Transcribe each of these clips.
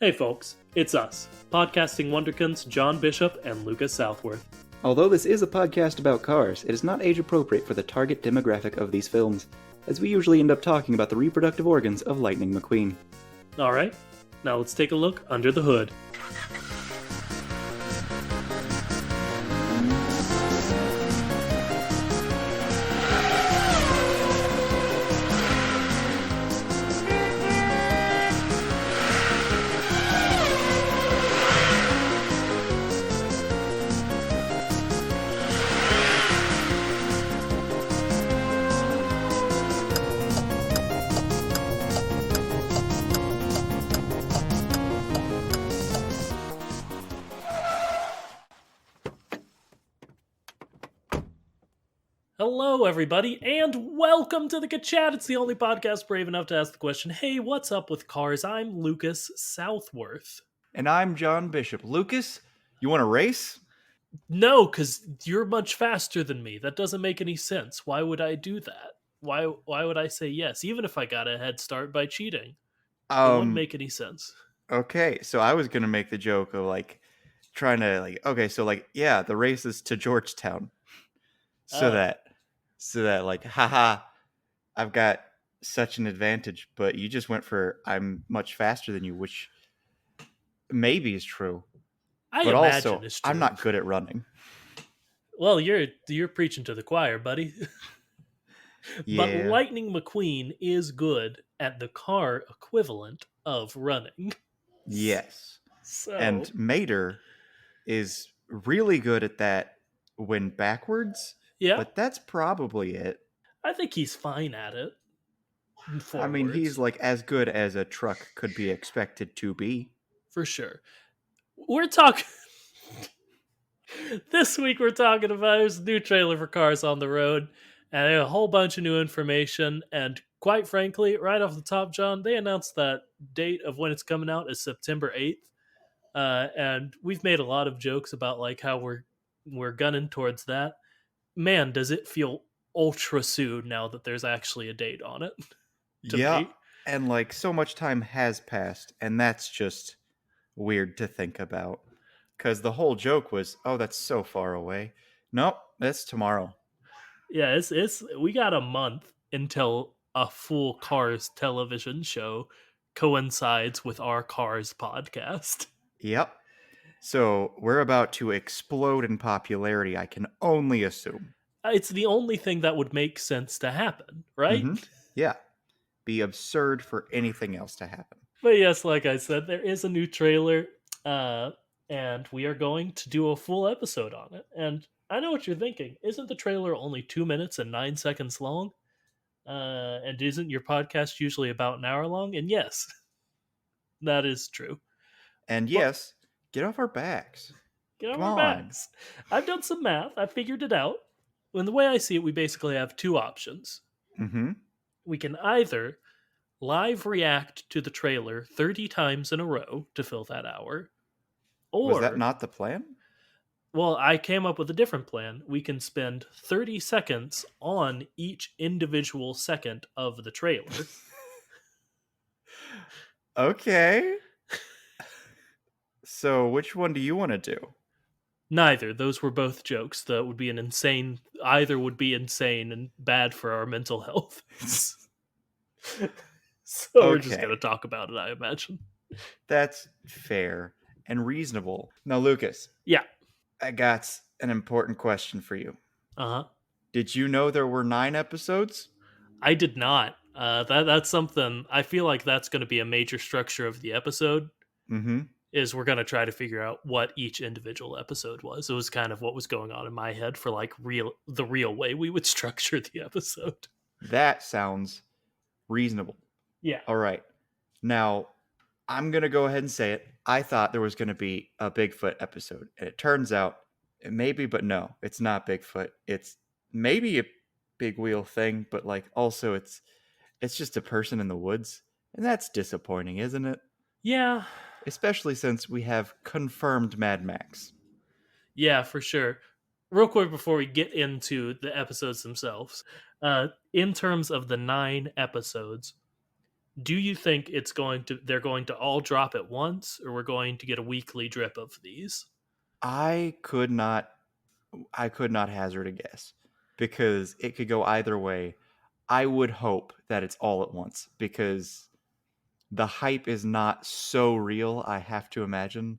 Hey folks, it's us, podcasting wonderkins John Bishop and Lucas Southworth. Although this is a podcast about cars, it is not age appropriate for the target demographic of these films, as we usually end up talking about the reproductive organs of Lightning McQueen. Alright, now let's take a look under the hood. Hello, everybody, and welcome to the Chat. It's the only podcast brave enough to ask the question, hey, what's up with cars? I'm Lucas Southworth. And I'm John Bishop. Lucas, you want to race? No, because you're much faster than me. That doesn't make any sense. Why would I do that? Why would I say yes, even if I got a head start by cheating? It wouldn't make any sense. Okay, so I was going to make the joke of, trying to, the race is to Georgetown. So that, haha, I've got such an advantage, but you just went for I'm much faster than you, which maybe is true. But also, it's true. I'm not good at running. Well, you're preaching to the choir, buddy. Yeah. But Lightning McQueen is good at the car equivalent of running. Yes. And Mater is really good at that when backwards. Yeah. But that's probably it. I think he's fine at it. Forwards. I mean, he's as good as a truck could be expected to be. For sure. We're talking... This week we're talking about there's a new trailer for Cars on the Road, and a whole bunch of new information, and quite frankly, right off the top, John, they announced that date of when it's coming out is September 8th, and we've made a lot of jokes about how we're gunning towards that. Man, does it feel ultra soon now that there's actually a date on it. Yeah, and so much time has passed, and that's just weird to think about. Because the whole joke was, oh, that's so far away. Nope, that's tomorrow. Yeah, it's we got a month until a full Cars television show coincides with our Cars podcast. Yep. So we're about to explode in popularity, I can only assume. It's the only thing that would make sense to happen, right? Mm-hmm. Yeah. Be absurd for anything else to happen. But yes, like I said, there is a new trailer, and we are going to do a full episode on it. And I know what you're thinking. Isn't the trailer only 2 minutes and 9 seconds long? And isn't your podcast usually about an hour long? And yes, that is true. And yes, get off our backs. Get off our backs. I've done some math. I figured it out. And the way I see it, we basically have two options. Mm-hmm. We can either live react to the trailer 30 times in a row to fill that hour. Or, was that not the plan? Well, I came up with a different plan. We can spend 30 seconds on each individual second of the trailer. Okay. So which one do you want to do? Neither. Those were both jokes. That would be either would be insane and bad for our mental health. So we're just going to talk about it, I imagine. That's fair and reasonable. Now, Lucas. Yeah. I got an important question for you. Uh-huh. Did you know there were 9 episodes? I did not. That's something, I feel like that's going to be a major structure of the episode. Mm-hmm. Is we're going to try to figure out what each individual episode was. It was kind of what was going on in my head for the real way we would structure the episode. That sounds reasonable. Yeah. All right. Now, I'm going to go ahead and say it. I thought there was going to be a Bigfoot episode. And it turns out, it may be, but no, it's not Bigfoot. It's maybe a big wheel thing, but also it's just a person in the woods. And that's disappointing, isn't it? Yeah. Especially since we have confirmed Mad Max. Yeah, for sure. Real quick before we get into the episodes themselves, in terms of the 9 episodes, Do you think they're going to all drop at once, or we're going to get a weekly drip of these? I could not I could not hazard a guess because it could go either way. I would hope that it's all at once because the hype is not so real, I have to imagine,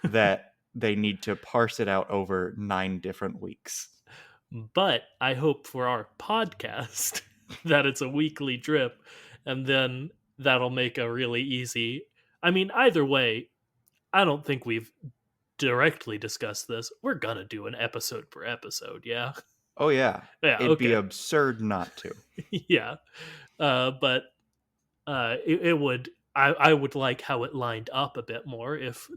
that they need to parse it out over 9 different weeks. But I hope for our podcast that it's a weekly drip, and then that'll make a really easy. I mean, either way, I don't think we've directly discussed this. We're gonna do an episode per episode, yeah? Oh yeah, Yeah, it'd be okay. absurd not to. Yeah. But it would. I would like how it lined up a bit more. If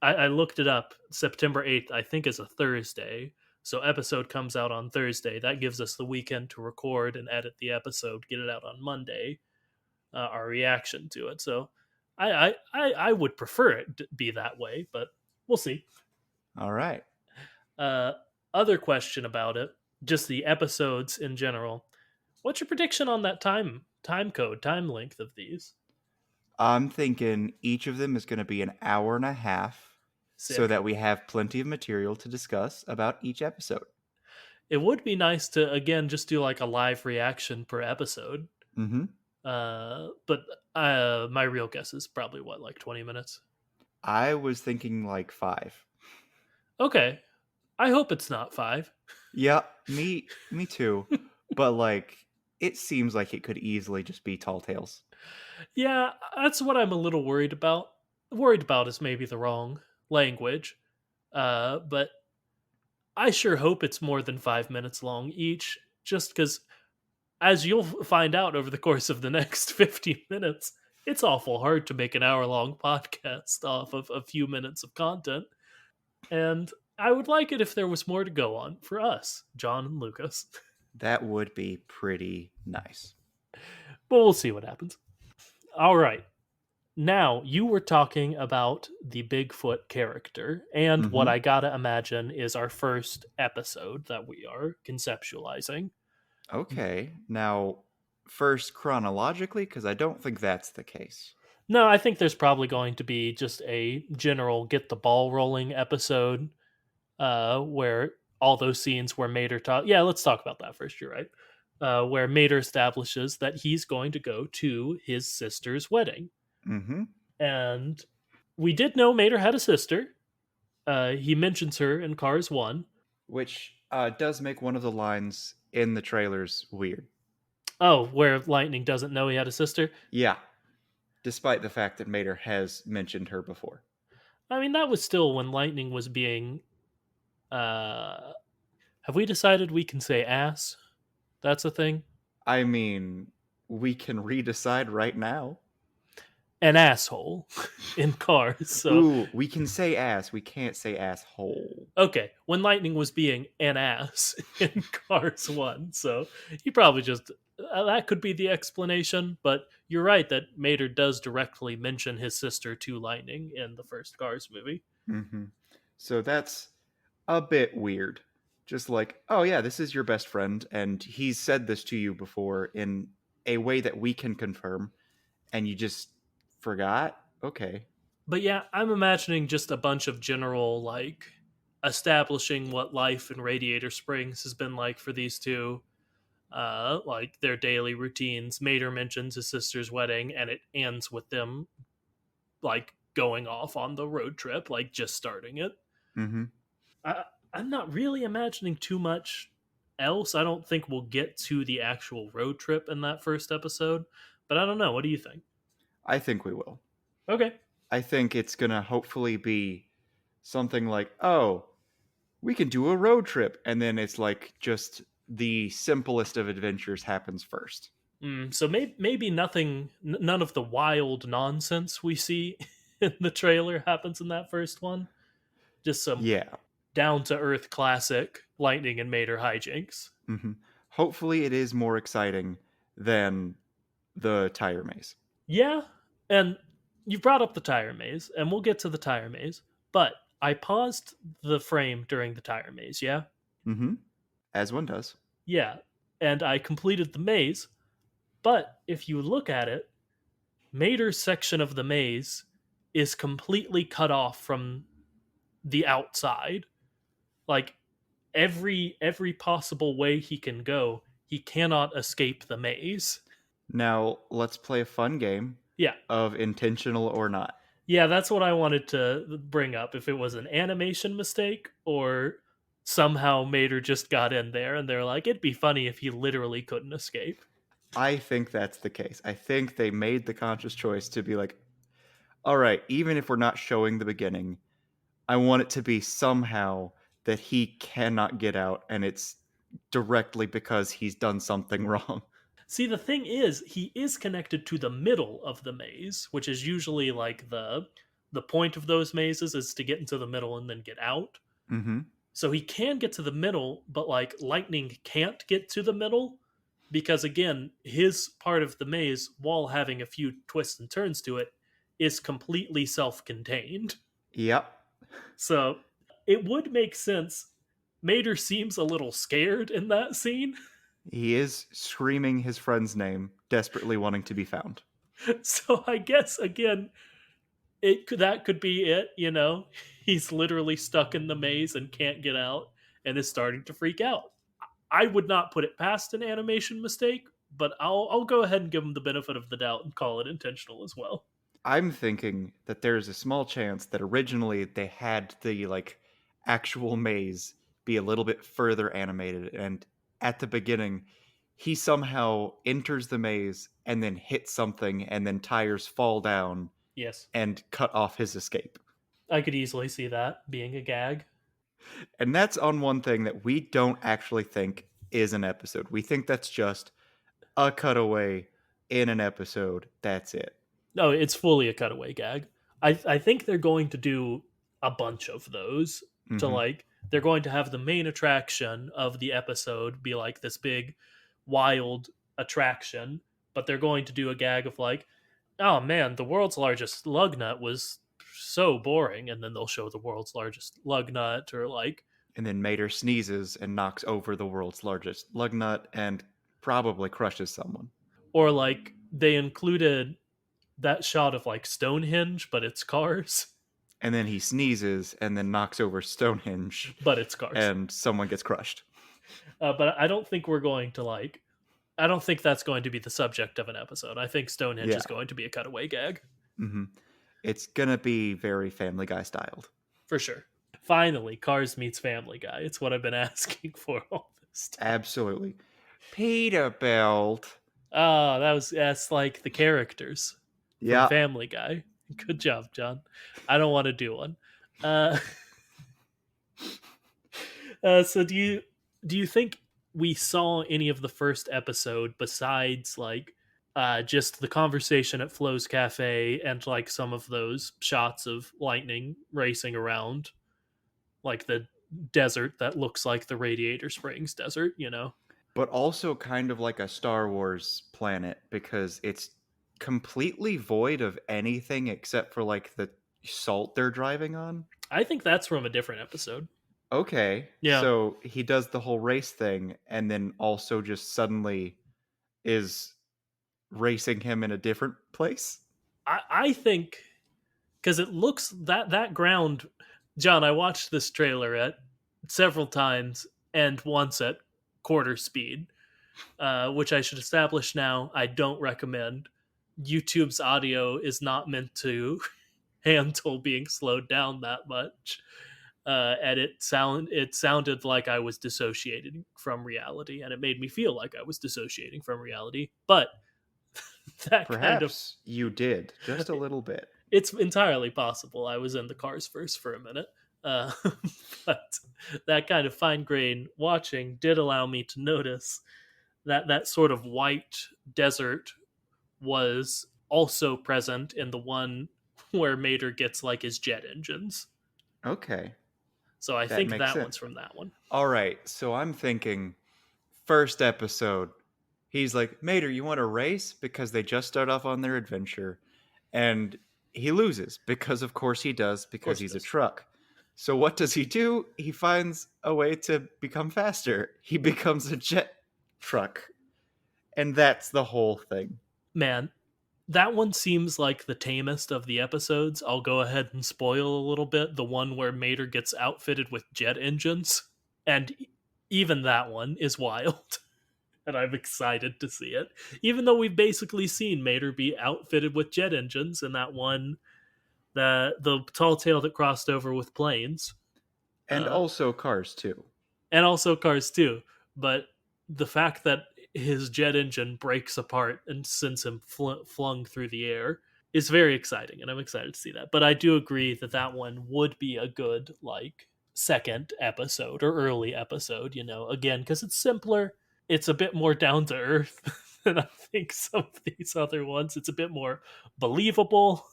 I looked it up, September 8th, I think, is a Thursday. So episode comes out on Thursday. That gives us the weekend to record and edit the episode, get it out on Monday. Our reaction to it. So I would prefer it to be that way, but we'll see. All right. Uh, Other question about it, just the episodes in general. What's your prediction on that time code, time length of these? I'm thinking each of them is going to be an hour and a half so Sick. that we have plenty of material to discuss about each episode. It would be nice to again just do like a live reaction per episode. Mm-hmm. But my real guess is probably what, like 20 minutes. I was thinking like 5. Okay, I hope it's not 5. Yeah, me too. But like it seems like it could easily just be Tall Tales. Yeah, that's what I'm a little worried about. Worried about is maybe the wrong language. But I sure hope it's more than 5 minutes long each, just because, as you'll find out over the course of the next 50 minutes, it's awful hard to make an hour long podcast off of a few minutes of content. And I would like it if there was more to go on for us, John and Lucas. That would be pretty nice. But we'll see what happens. All right. Now, you were talking about the Bigfoot character, and what Mm-hmm. I gotta imagine is our first episode that we are conceptualizing. Okay. Now, first chronologically, because I don't think that's the case. No, I think there's probably going to be just a general get the ball rolling episode, where all those scenes where Mater talk. Yeah, let's talk about that first. You're right. Where Mater establishes that he's going to go to his sister's wedding, Mm-hmm. and we did know Mater had a sister. He mentions her in Cars One. Which does make one of the lines in the trailers weird. Oh, where Lightning doesn't know he had a sister. Yeah, despite the fact that Mater has mentioned her before. I mean, that was still when Lightning was being. Uh, have we decided we can say ass? That's a thing. I mean, we can redecide right now. An asshole in Cars. So Ooh, we can say ass. We can't say asshole. okay, when Lightning was being an ass in Cars One, so he probably just that could be the explanation. But you're right that Mater does directly mention his sister to Lightning in the first Cars movie. Mm-hmm. So that's a bit weird. Just like, oh yeah, this is your best friend, and he's said this to you before in a way that we can confirm, and you just forgot? Okay. But yeah, I'm imagining just a bunch of general like establishing what life in Radiator Springs has been like for these two, like their daily routines. Mater mentions his sister's wedding, and it ends with them like going off on the road trip, like just starting it. Mm-hmm. I, I'm not really imagining too much else. I don't think we'll get to the actual road trip in that first episode, but I don't know. What do you think? I think we will. Okay. I think it's gonna hopefully be something like, oh, we can do a road trip, and then it's like just the simplest of adventures happens first. So maybe none of the wild nonsense we see in the trailer happens in that first one. Just some Yeah. down to earth classic Lightning and Mater hijinks. Hmm. Hopefully, it is more exciting than the tire maze. Yeah, and you brought up the tire maze, and we'll get to the tire maze. But I paused the frame during the tire maze. Yeah, Hmm. As one does. yeah, and I completed the maze. But if you look at it, Mater's section of the maze is completely cut off from the outside. Like every possible way he can go, he cannot escape the maze. Now, let's play a fun game Yeah. of intentional or not. Yeah, that's what I wanted to bring up. If it was an animation mistake or somehow Mater just got in there and they're like, it'd be funny if he literally couldn't escape. I think that's the case. I think they made the conscious choice to be like, all right, even if we're not showing the beginning, I want it to be somehow that he cannot get out, and it's directly because he's done something wrong. See, the thing is, he is connected to the middle of the maze, which is usually like the point of those mazes is to get into the middle and then get out. Mm-hmm. So he can get to the middle, but like lightning can't get to the middle because again, his part of the maze, while having a few twists and turns to it, is completely self-contained. Yep. So it would make sense. Mater seems a little scared in that scene. He is screaming his friend's name, desperately wanting to be found. So I guess again, that could be it, you know. He's literally stuck in the maze and can't get out and is starting to freak out. I would not put it past an animation mistake, but I'll go ahead and give him the benefit of the doubt and call it intentional as well. I'm thinking that there's a small chance that originally they had the actual maze be a little bit further animated, and at the beginning he somehow enters the maze and then hits something and then tires fall down Yes. and cut off his escape. I could easily see that being a gag. And that's on one thing that we don't actually think is an episode. We think that's just a cutaway in an episode. That's it. No, it's fully a cutaway gag. I think they're going to do a bunch of those to Mm-hmm. like they're going to have the main attraction of the episode be like this big wild attraction, but they're going to do a gag of like, oh man, the world's largest lug nut was so boring, and then they'll show the world's largest lug nut or like And then Mater sneezes and knocks over the world's largest lug nut and probably crushes someone. or like they included that shot of like Stonehenge, but it's cars. And then he sneezes and then knocks over Stonehenge But it's cars. and someone gets crushed. But I don't think we're going to like. I don't think that's going to be the subject of an episode. I think Stonehenge is going to be a cutaway gag. Mm-hmm. It's going to be very Family Guy styled. For sure. Finally, Cars meets Family Guy. It's what I've been asking for all this time. Absolutely. Peterbilt. Oh, that's like the characters from Family Guy. Good job, John. I don't want to do one. So do you think we saw any of the first episode besides like just the conversation at Flo's Cafe and like some of those shots of lightning racing around like the desert that looks like the Radiator Springs desert, you know? But also kind of like a Star Wars planet because it's completely void of anything except for like the salt they're driving on. I think that's from a different episode. Okay. Yeah. So he does the whole race thing and then also just suddenly is racing him in a different place. I think because it looks that ground, John, I watched this trailer at several times and once at quarter speed, which I should establish now I don't recommend. YouTube's audio is not meant to handle being slowed down that much. And it sounded like I was dissociating from reality, and it made me feel like I was dissociating from reality. But that Perhaps kind of you did just a little bit. it's entirely possible I was in the Cars verse for a minute. Uh, but that kind of fine grain watching did allow me to notice that that sort of white desert was also present in the one where Mater gets like his jet engines. Okay. So I That think makes that sense. one's from that one. All right. So I'm thinking first episode, he's like, Mater, you want to race? Because they just start off on their adventure. And he loses because, of course, he does, because he he's does. a truck. So what does he do? He finds a way to become faster. He becomes a jet truck. And that's the whole thing. Man, That one seems like the tamest of the episodes. I'll go ahead and spoil a little bit. The one where Mater gets outfitted with jet engines. And even that one is wild. And I'm excited to see it. Even though we've basically seen Mater be outfitted with jet engines in that one, the tall tale that crossed over with planes. And also Cars too. And also Cars 2. But the fact that his jet engine breaks apart and sends him flung through the air is very exciting, and I'm excited to see that. But I do agree that that one would be a good, like, second episode or early episode, you know, again, because it's simpler. It's a bit more down to earth than I think some of these other ones. It's a bit more believable.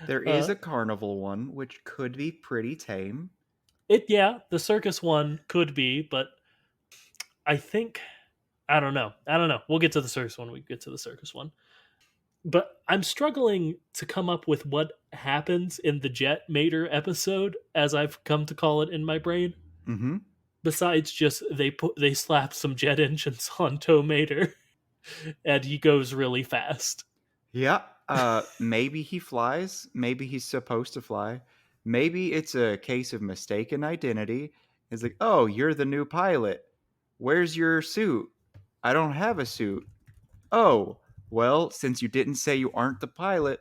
There is a carnival one, which could be pretty tame. Yeah, the circus one could be, but I think I don't know. We'll get to the circus one. We get to the circus one. But I'm struggling to come up with what happens in the Jet Mater episode, as I've come to call it in my brain. Mm-hmm. Besides just they slap some jet engines on Tow Mater, and he goes really fast. Yeah. Maybe he flies. Maybe he's supposed to fly. Maybe it's a case of mistaken identity. It's like, oh, you're the new pilot. Where's your suit? I don't have a suit. Oh, well, since you didn't say you aren't the pilot,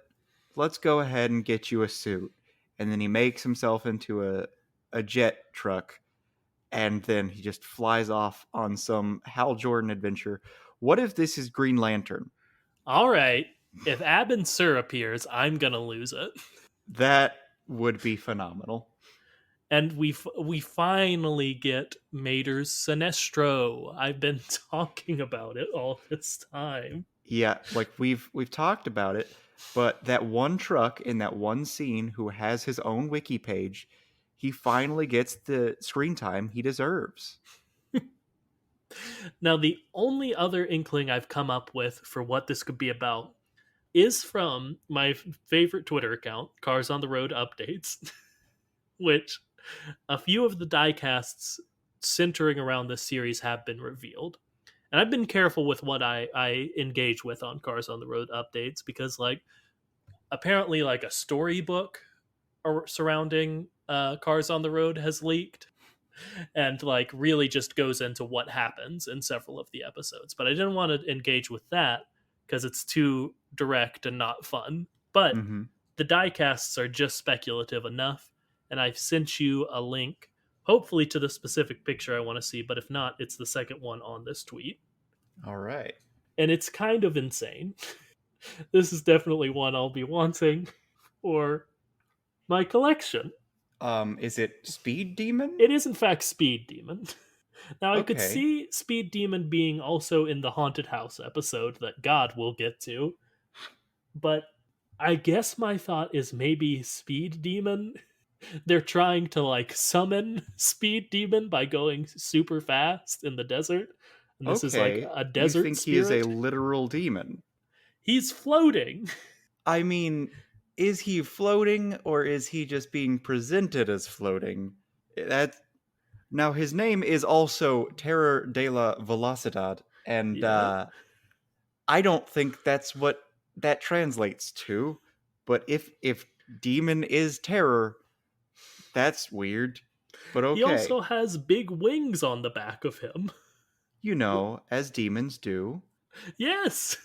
let's go ahead and get you a suit. And then he makes himself into a jet truck. And then he just flies off on some Hal Jordan adventure. What if this is Green Lantern? All right, if Abin Sur appears, I'm gonna lose it. That would be phenomenal. And we finally get Mater's Sinestro. I've been talking about it all this time. Yeah, like we've talked about it, but that one truck in that one scene who has his own wiki page, he finally gets the screen time he deserves. Now, the only other inkling I've come up with for what this could be about is from my favorite Twitter account, Cars on the Road Updates, which a few of the diecasts centering around this series have been revealed. And I've been careful with what I engage with on Cars on the Road Updates because, like, apparently, like, a storybook surrounding Cars on the Road has leaked and, like, really just goes into what happens in several of the episodes. But I didn't want to engage with that because it's too direct and not fun. But the diecasts are just speculative enough, and I've sent you a link, hopefully to the specific picture I want to see, but if not, it's the second one on this tweet. All right. And it's kind of insane. This is definitely one I'll be wanting for my collection. Is it Speed Demon? It is, in fact, Speed Demon. Now, I could Okay. see Speed Demon being also in the Haunted House episode that God will get to. But I guess my thought is maybe Speed Demon. They're trying to, like, summon Speed Demon by going super fast in the desert. And this is like a desert you think spirit. he is a literal demon? He's floating. I mean, is he floating or is he just being presented as floating? Now his name is also Terror de la Velocidad, and Yeah. I don't think that's what that translates to. But if demon is terror, that's weird. But okay, He also has big wings on the back of him. you know, as demons do. Yes.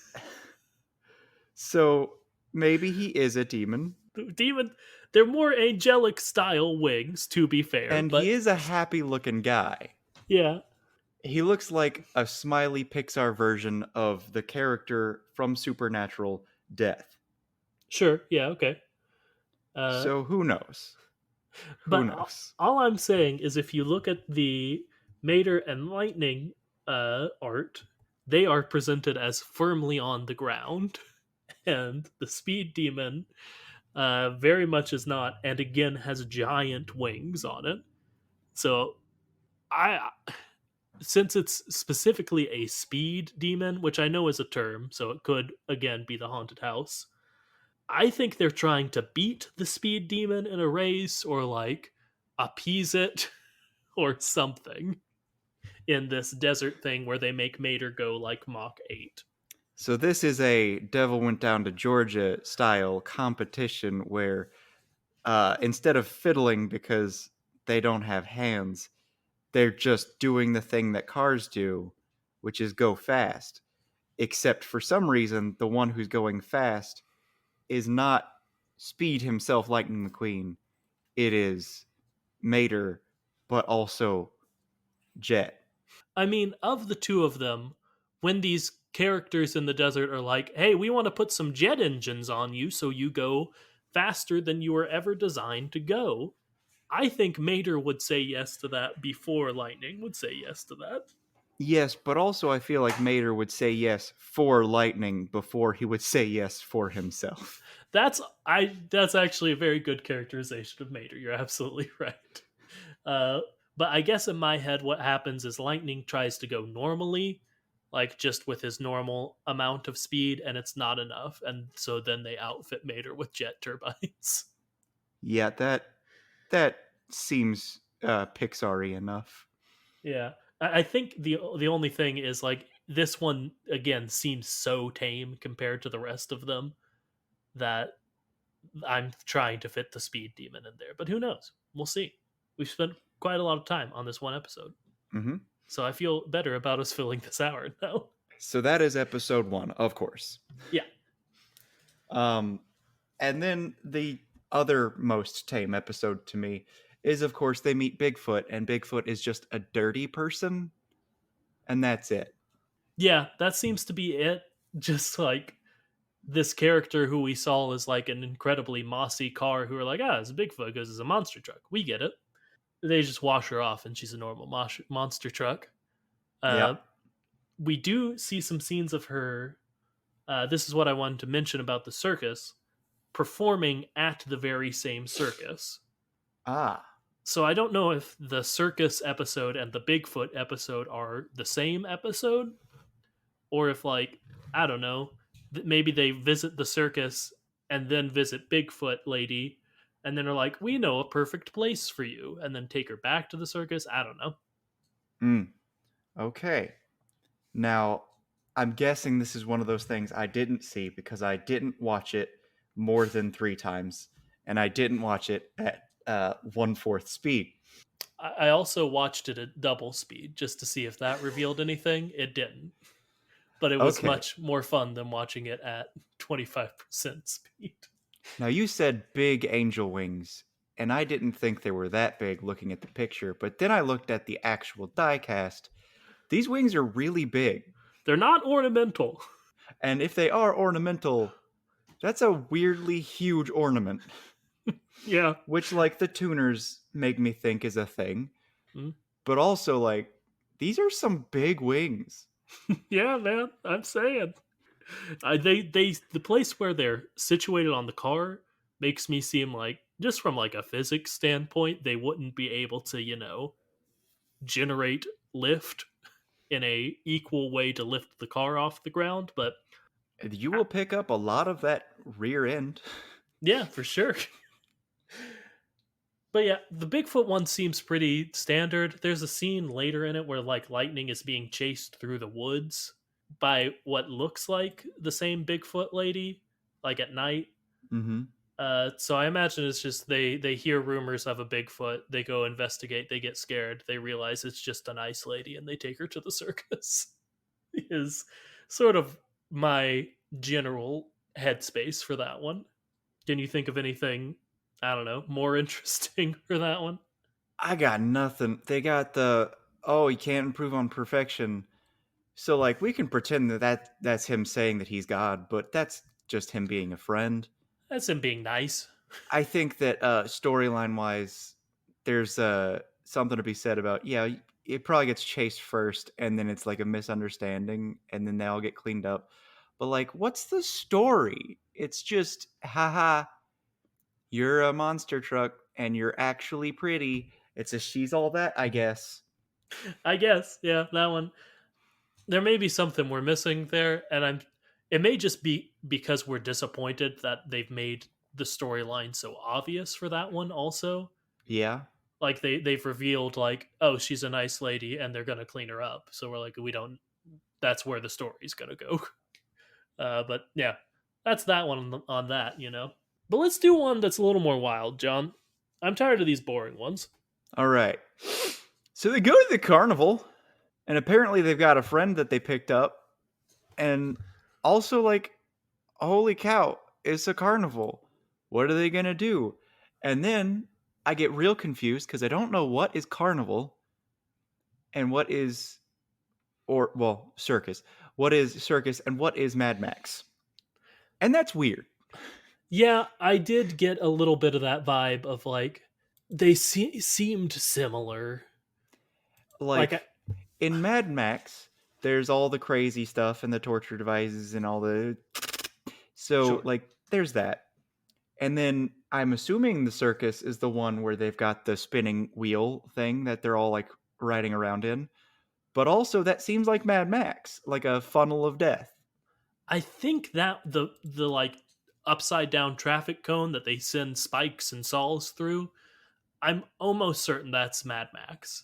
So maybe he is a demon. Demon, they're more angelic style wings, to be fair. And but he is a happy looking guy. yeah. He looks like a smiley Pixar version of the character from Supernatural, Death. Sure, yeah, okay. So who knows? Who But knows? all I'm saying is if you look at the Mater and Lightning art, they are presented as firmly on the ground. And the Speed Demon very much is not, and again has giant wings on it. So since it's specifically a speed demon, which I know is a term, so it could again be the haunted house, I think they're trying to beat the speed demon in a race or, like, appease it or something in this desert thing where they make Mater go like Mach 8. So this is a Devil Went Down to Georgia style competition where instead of fiddling because they don't have hands, they're just doing the thing that cars do, which is go fast. Except for some reason, the one who's going fast is not Speed himself, Lightning McQueen. It is Mater, but also Jet. I mean, of the two of them, when these characters in the desert are like, hey, we want to put some jet engines on you so you go faster than you were ever designed to go, I think Mater would say yes to that before Lightning would say yes to that. Yes, but also I feel like Mater would say yes for Lightning before he would say yes for himself. That's actually a very good characterization of Mater. You're absolutely right. Uh, but I guess in my head, what happens is Lightning tries to go normally, like just with his normal amount of speed, and it's not enough, and so then they outfit Mater with jet turbines. Yeah, that seems Pixar-y enough. Yeah, I think the only thing is like this one again seems so tame compared to the rest of them that I'm trying to fit the speed demon in there. But who knows? We'll see. We've spent quite a lot of time on this one episode, Mm-hmm. so I feel better about us filling this hour now. So that is episode 1, of course. Yeah. Um, and then the other most tame episode to me is, of course, they meet Bigfoot, and Bigfoot is just a dirty person, and that's it. Yeah, that seems to be it. Just like this character who we saw is like an incredibly mossy car who are like, it's a Bigfoot because it's a monster truck. We get it. They just wash her off and she's a normal monster truck. Yeah. Uh, we do see some scenes of her. This is what I wanted to mention about the circus performing at the very same circus. Ah. So I don't know if the circus episode and the Bigfoot episode are the same episode, or if like I don't know, maybe they visit the circus and then visit Bigfoot lady, and then are like, we know a perfect place for you, and then take her back to the circus. I don't know. Mm. Okay. Now, I'm guessing this is one of those things I didn't see because I didn't watch it more than 3 times, and I didn't watch it at 1/4 speed. I also watched it at double speed just to see if that revealed anything. It didn't, but it was Okay. much more fun than watching it at 25% speed. Now, you said big angel wings, and I didn't think they were that big looking at the picture, but then I looked at the actual diecast. These wings are really big. They're not ornamental. And if they are ornamental, that's a weirdly huge ornament, Yeah. which, like, the tuners make me think is a thing. Mm. But also, like, these are some big wings. Yeah, man. I'm saying. The place where they're situated on the car makes me seem like just from like a physics standpoint, they wouldn't be able to, generate lift in a equal way to lift the car off the ground. But You will pick up a lot of that rear end. yeah, for sure. But yeah, the Bigfoot one seems pretty standard. There's a scene later in it where like Lightning is being chased through the woods by what looks like the same Bigfoot lady, like at night. Mm-hmm. So I imagine it's just they hear rumors of a Bigfoot, they go investigate, they get scared, they realize it's just an ice lady, and they take her to the circus. Is sort of my general headspace for that one. Can you think of anything, I don't know, more interesting for that one? I got nothing. They got you can't improve on perfection. So, like, we can pretend that's him saying that he's God, but that's just him being a friend. That's him being nice. I think that storyline wise, there's something to be said about it probably gets chased first, and then it's like a misunderstanding, and then they all get cleaned up. But like, what's the story? It's just, haha, you're a monster truck, and you're actually pretty. It's a she's all that, I guess. I guess, yeah, that one. There may be something we're missing there, and it may just be because we're disappointed that they've made the storyline so obvious for that one also. Yeah. Like they've revealed like, oh, she's a nice lady and they're gonna clean her up. So we're like, we don't, that's where the story's gonna go. But yeah, that's that one on that, But let's do one that's a little more wild, John. I'm tired of these boring ones. All right. So they go to the carnival, and apparently they've got a friend that they picked up, and also like, holy cow, it's a carnival. What are they gonna do? And then I get real confused because I don't know what is carnival and what is, or well, circus. What is circus and what is Mad Max? And that's weird. Yeah, I did get a little bit of that vibe of like they seemed similar. Like, Like in Mad Max, there's all the crazy stuff and the torture devices and all the. So, sure. like, there's that. And then I'm assuming the circus is the one where they've got the spinning wheel thing that they're all like riding around in. But also, that seems like Mad Max, like a funnel of death. I think that the like upside down traffic cone that they send spikes and saws through, I'm almost certain that's Mad Max.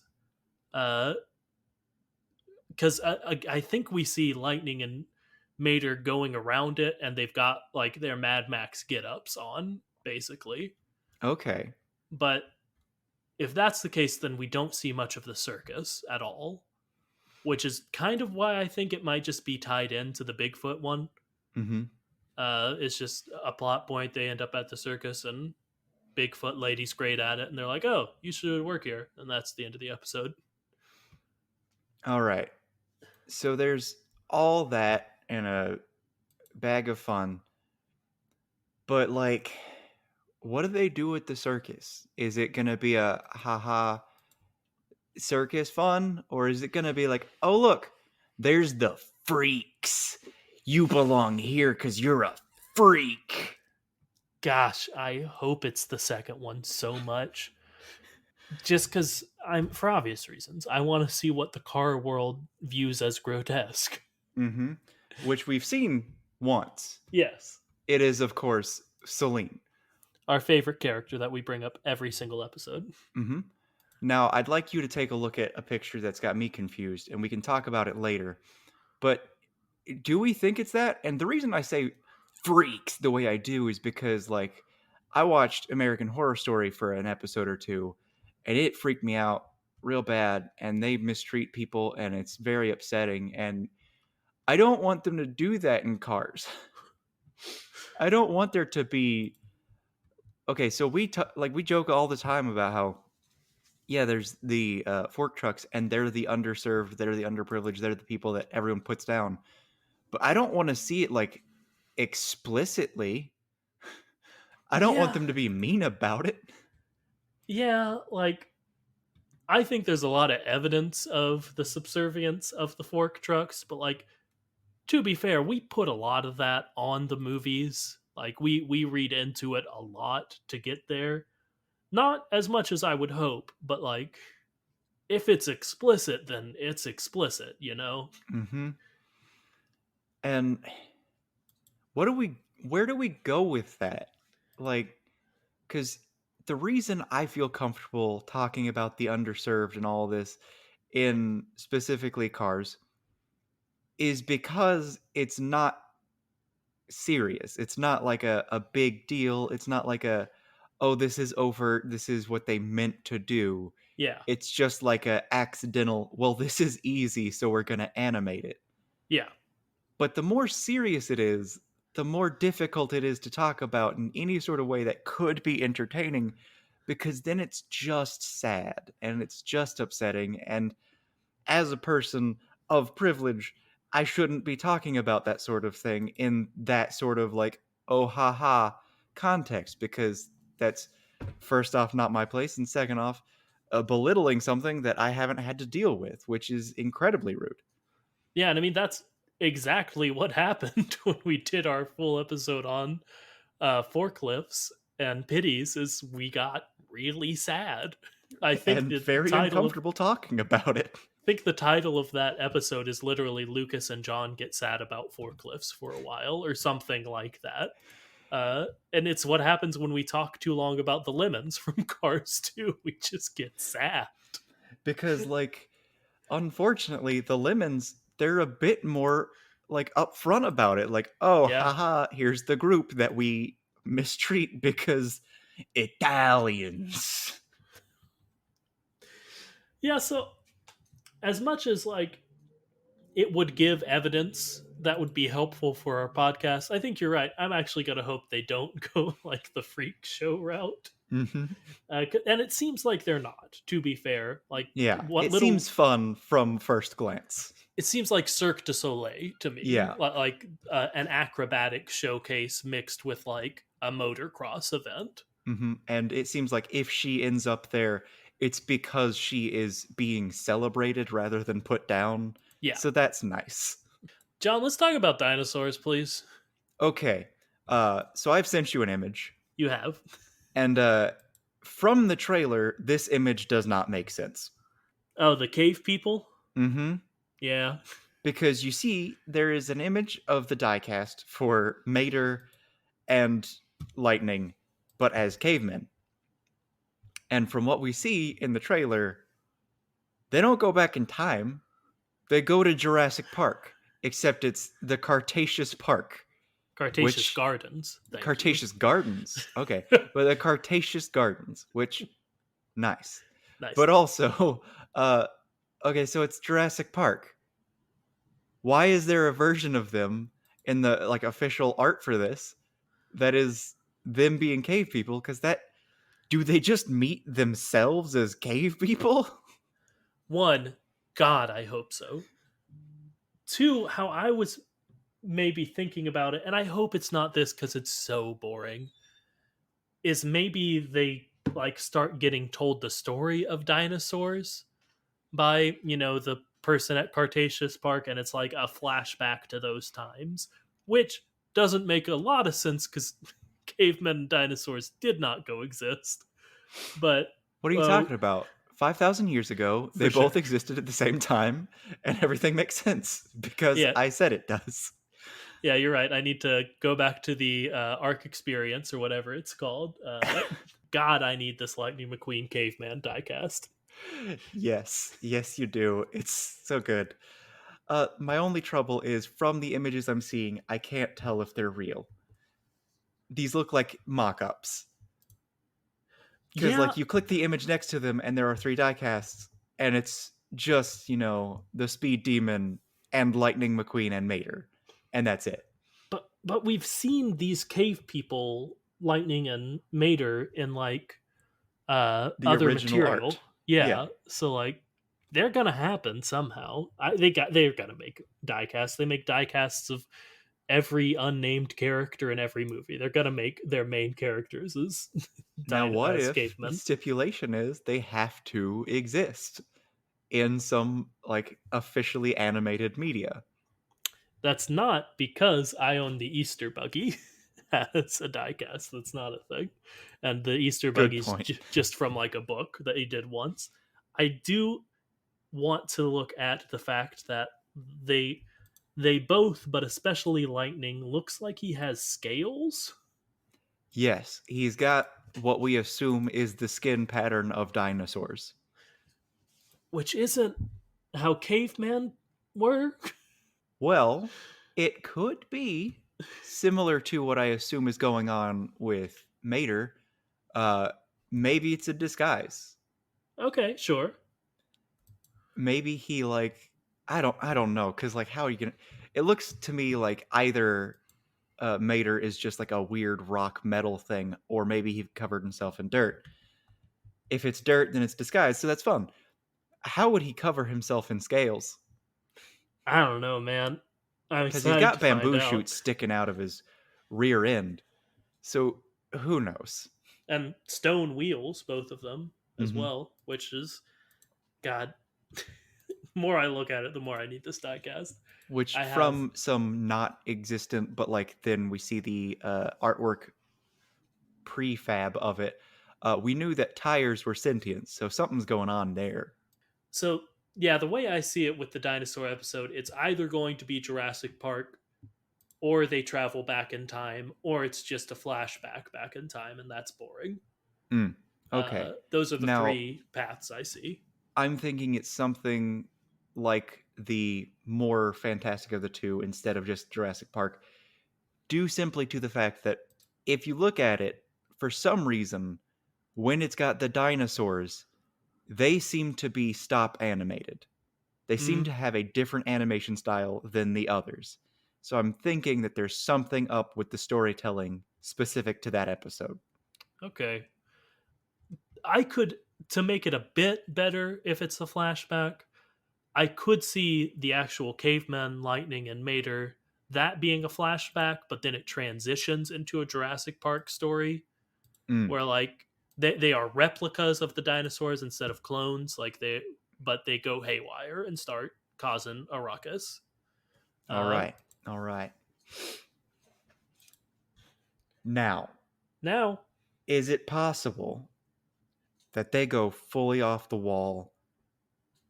Uh, because I think we see Lightning and Mater going around it, and they've got like their Mad Max get ups on, basically. Okay. But if that's the case, then we don't see much of the circus at all, which is kind of why I think it might just be tied into the Bigfoot one. Mm-hmm. It's just a plot point. They end up at the circus, and Bigfoot lady's great at it, and they're like, "Oh, you should work here," and that's the end of the episode. All right. So there's all that in a bag of fun. But, like, what do they do with the circus? Is it going to be a haha circus fun? Or is it going to be like, oh, look, there's the freaks. You belong here because you're a freak. Gosh, I hope it's the second one so much. Just because for obvious reasons, I want to see what the car world views as grotesque. Mm-hmm. Which we've seen once. Yes. It is, of course, Celine. Our favorite character that we bring up every single episode. Mm-hmm. Now, I'd like you to take a look at a picture that's got me confused, and we can talk about it later. But do we think it's that? And the reason I say freaks the way I do is because, like, I watched American Horror Story for an episode or two, and it freaked me out real bad, and they mistreat people, and it's very upsetting, and I don't want them to do that in cars. I don't want there to be. Okay, so we joke all the time about how, yeah, there's the fork trucks, and they're the underserved, they're the underprivileged, they're the people that everyone puts down. But I don't want to see it like explicitly. I don't want Yeah. them to be mean about it. Yeah, like I think there's a lot of evidence of the subservience of the fork trucks, but like to be fair, we put a lot of that on the movies. Like we read into it a lot to get there. Not as much as I would hope, but like if it's explicit, then it's explicit. Mm-hmm. And where do we go with that? Like, because the reason I feel comfortable talking about the underserved and all this in specifically cars is because it's not serious. It's not like a big deal. It's not like a, oh, this is overt. This is what they meant to do. Yeah. It's just like a accidental, well, this is easy, so we're going to animate it. Yeah. But the more serious it is, the more difficult it is to talk about in any sort of way that could be entertaining, because then it's just sad and it's just upsetting. And as a person of privilege, I shouldn't be talking about that sort of thing in that sort of like, oh, ha ha context, because that's first off, not my place. And second off, belittling something that I haven't had to deal with, which is incredibly rude. Yeah, and I mean that's exactly what happened when we did our full episode on forklifts and pities is we got really sad. I think And the very title of uncomfortable talking about it. I think the title of that episode is literally Lucas and John get sad about forklifts for a while or something like that. And it's what happens when we talk too long about the lemons from Cars 2. We just get sad. Because, like, unfortunately, the lemons, they're a bit more like upfront about it. Like, oh, Yeah. haha, here's the group that we mistreat because Italians. Yeah, so as much as like it would give evidence that would be helpful for our podcast, I think you're right. I'm actually going to hope they don't go like the freak show route. Hmm. And it seems like they're not, to be fair. Like Yeah, what it little seems fun from first glance. it seems like Cirque du Soleil to me, Yeah. like an acrobatic showcase mixed with like a motocross event. And it seems like if she ends up there, it's because she is being celebrated rather than put down. Yeah. So that's nice. John, let's talk about dinosaurs, please. Okay. So I've sent you an image, You have. and from the trailer, this image does not make sense. Oh, the cave people? Mm-hmm. Yeah. Because you see, there is an image of the diecast for Mater and Lightning, but as cavemen. And from what we see in the trailer, they don't go back in time. They go to Jurassic Park, except it's the Cretaceous Park, Cretaceous which Gardens. Thank Cretaceous Gardens. Okay, but the Cretaceous Gardens, which nice. Nice. But also, okay, so it's Jurassic Park. Why is there a version of them in the like official art for this that is them being cave people? Because that do they just meet themselves as cave people? One, God, I hope so. Two, how I was maybe thinking about it, and I hope it's not this because it's so boring, is maybe they like start getting told the story of dinosaurs by, the person at Cretaceous Park, and it's like a flashback to those times, which doesn't make a lot of sense because cavemen and dinosaurs did not coexist. But What are you talking about? 5,000 years ago, they For both sure. existed at the same time, and everything makes sense because Yeah, I said it does. yeah, you're right. I need to go back to the Arc Experience or whatever it's called. God, I need this Lightning McQueen caveman diecast. Yes, yes, you do. It's so good. My only trouble is from the images I'm seeing, I can't tell if they're real. These look like mock ups. Because, Yeah, like, you click the image next to them, and there are three diecasts, and it's just, the Speed Demon and Lightning McQueen and Mater. And that's it. but we've seen these cave people, Lightning and Mater, in like The other original material. art. Yeah. Yeah, so like they're gonna happen somehow. They're gonna make diecasts. They make diecasts of every unnamed character in every movie. They're gonna make their main characters as Now, what as if the cavemen. stipulation is they have to exist in some like officially animated media? That's not because I own the Easter Buggy as a diecast. That's not a thing. And the Easter Good Buggy's point. just from like a book that he did once. I do want to look at the fact that they they both, but especially Lightning, looks like he has scales, Yes, he's got what we assume is the skin pattern of dinosaurs. which isn't how cavemen were. Well, it could be similar to what I assume is going on with Mater. Uh, Maybe it's a disguise. Okay, sure. Maybe he like I don't know because like how are you gonna? It looks to me like either Mater is just like a weird rock metal thing, or maybe he covered himself in dirt. If it's dirt, then it's disguised, so that's fun. How would he cover himself in scales? I don't know, man. I'm Because he's excited got to find bamboo out. shoots sticking out of his rear end. So who knows? And stone wheels, both of them as Hmm. well, which is God. The more I look at it, the more I need this diecast. Which I have from some not existent, but like then we see the artwork prefab of it. We knew that tires were sentient, so something's going on there. so yeah. The way I see it with the dinosaur episode, it's either going to be Jurassic Park, or they travel back in time, or it's just a flashback back in time, and that's boring. Mm, okay. Those are the Now, three paths I see. I'm thinking it's something like the more fantastic of the two instead of just Jurassic Park due simply to the fact that if you look at it, for some reason, when it's got the dinosaurs, they seem to be stop animated. They seem Mm, to have a different animation style than the others. So I'm thinking that there's something up with the storytelling specific to that episode. okay. I could, to make it a bit better if it's a flashback, I could see the actual cavemen, Lightning and Mater, that being a flashback, but then it transitions into a Jurassic Park story Mm. where like they are replicas of the dinosaurs instead of clones, like they go haywire and start causing a ruckus. All Uh, right. All right. Now, Now, is it possible that they go fully off the wall,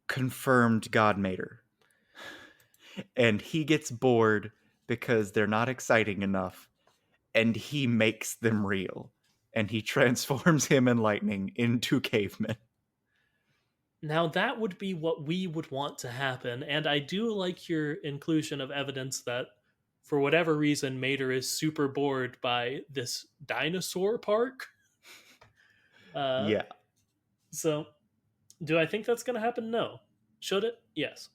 confirmed God Mater, and he gets bored because they're not exciting enough, and he makes them real, and he transforms him and Lightning into cavemen? now that would be what we would want to happen, and I do like your inclusion of evidence that for whatever reason Mater is super bored by this dinosaur park. Uh, Yeah. so do I think that's going to happen? No. Should it? Yes,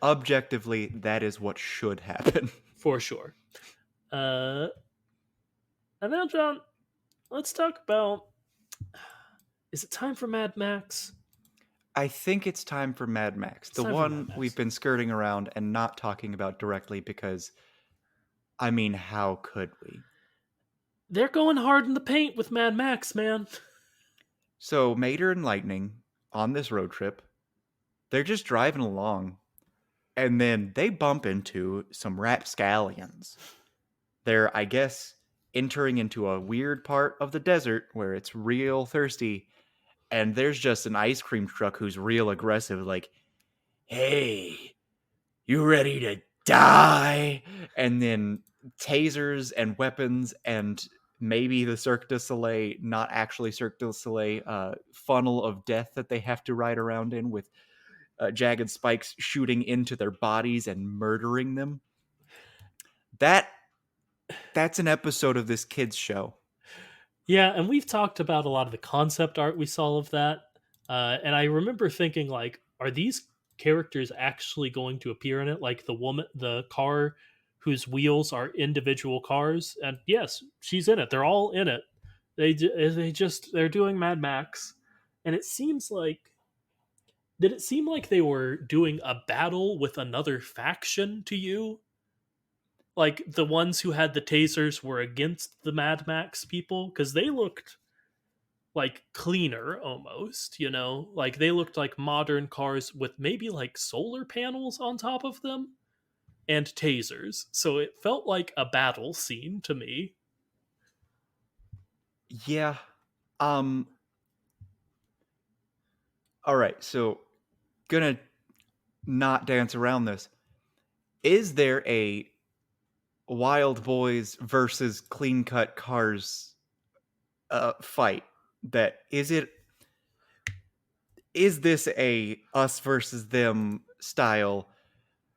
Objectively, that is what should happen. for sure. Uh, and now, John, let's talk about. Is it time for Mad Max? I think it's time for Mad Max, It's the time for Mad one we've Max. been skirting around and not talking about directly because, I mean, how could we? They're going hard in the paint with Mad Max, man. So, Mater and Lightning on this road trip, they're just driving along, and then they bump into some rapscallions. They're, I guess, entering into a weird part of the desert where it's real thirsty, and there's just an ice cream truck who's real aggressive, like, hey, you ready to die? And then tasers and weapons and maybe the Cirque du Soleil, not actually Cirque du Soleil, funnel of death that they have to ride around in with jagged spikes shooting into their bodies and murdering them. That that's an episode of this kids show. Yeah, and we've talked about a lot of the concept art we saw of that. And I remember thinking, like, are these characters actually going to appear in it? Like the car whose wheels are individual cars. And yes, she's in it. They're all in it. They're doing Mad Max. And it seems like, did it seem like they were doing a battle with another faction to you? Like the ones who had the tasers were against the Mad Max people? Because they looked like cleaner almost, you know? Like they looked like modern cars with maybe like solar panels on top of them and tasers. So it felt like a battle scene to me. Yeah. Um all right, so gonna not dance around this. Is there a Wild Boys versus Clean Cut Cars fight? That is this a us versus them style?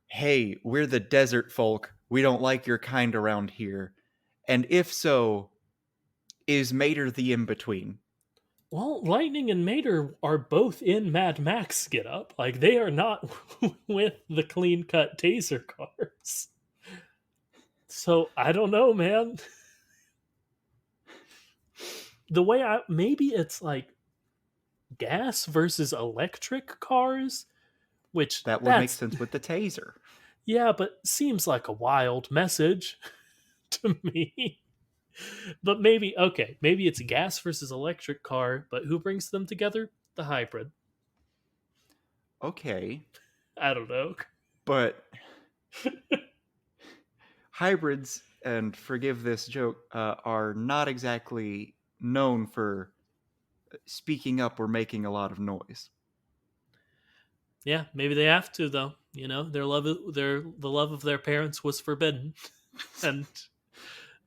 Hey, we're the desert folk. We don't like your kind around here. And if so, is Mater the in between? Well, Lightning and Mater are both in Mad Max get up. Like they are not with the clean cut taser cars. So I don't know, man. The way I maybe it's like gas versus electric cars, which That would make that's sense with the taser. yeah, but seems like a wild message to me. But maybe okay, maybe it's gas versus electric car, but who brings them together? The hybrid. Okay, I don't know. but hybrids, and forgive this joke, are not exactly known for speaking up or making a lot of noise. Yeah, maybe they have to though. You know, the love of their parents was forbidden, and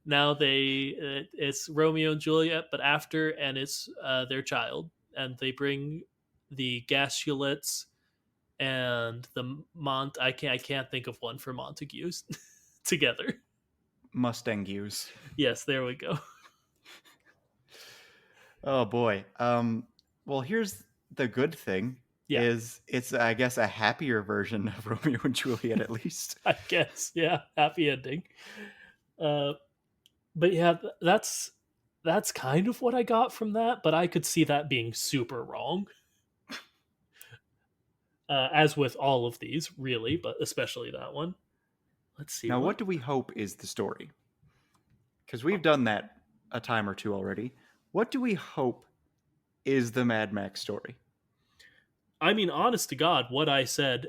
now it's Romeo and Juliet, but after and it's their child, and they bring the Gasulets and the I can't think of one for Montagues together. Mustang use. Yes, there we go. Oh boy. Well, here's the good thing Yeah, is it's I guess a happier version of Romeo and Juliet at least. I guess. Yeah, happy ending. Uh, but yeah, that's kind of what I got from that. But I could see that being super wrong, as with all of these, really, but especially that one. Let's see Now, what. what do we hope is the story? Because we've done that a time or two already. What do we hope is the Mad Max story? I mean, honest to God, what I said